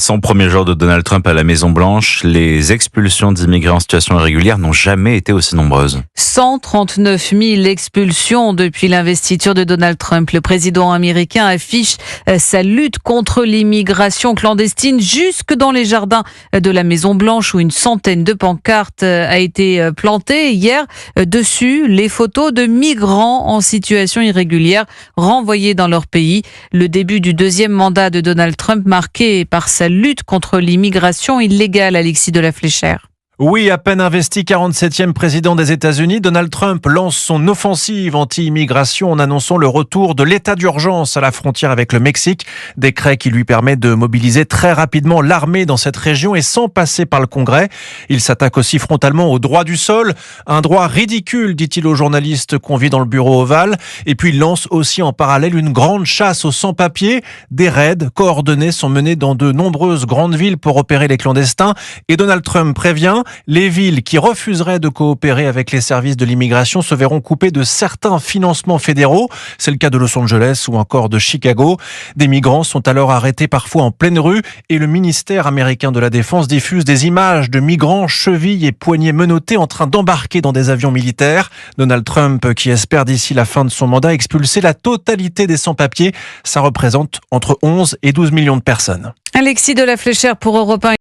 Son premier jour de Donald Trump à la Maison-Blanche, les expulsions d'immigrés en situation irrégulière n'ont jamais été aussi nombreuses. 139 000 expulsions depuis l'investiture de Donald Trump. Le président américain affiche sa lutte contre l'immigration clandestine jusque dans les jardins de la Maison-Blanche où une centaine de pancartes a été plantée. Hier, dessus, les photos de migrants en situation irrégulière renvoyés dans leur pays. Le début du deuxième mandat de Donald Trump marqué par sa lutte contre l'immigration illégale, Alexis de la Fléchère. Oui, à peine investi 47e président des États-Unis, Donald Trump lance son offensive anti-immigration en annonçant le retour de l'état d'urgence à la frontière avec le Mexique. Décret qui lui permet de mobiliser très rapidement l'armée dans cette région et sans passer par le Congrès. Il s'attaque aussi frontalement au droit du sol. Un droit ridicule, dit-il aux journalistes conviés dans le bureau ovale. Et puis il lance aussi en parallèle une grande chasse aux sans-papiers. Des raids coordonnés sont menés dans de nombreuses grandes villes pour opérer les clandestins. Et Donald Trump prévient, les villes qui refuseraient de coopérer avec les services de l'immigration se verront couper de certains financements fédéraux. C'est le cas de Los Angeles ou encore de Chicago. Des migrants sont alors arrêtés parfois en pleine rue et le ministère américain de la Défense diffuse des images de migrants chevilles et poignets menottés en train d'embarquer dans des avions militaires. Donald Trump qui espère d'ici la fin de son mandat expulser la totalité des sans-papiers. Ça représente entre 11 et 12 millions de personnes. Alexis de la Fléchère pour Europe 1.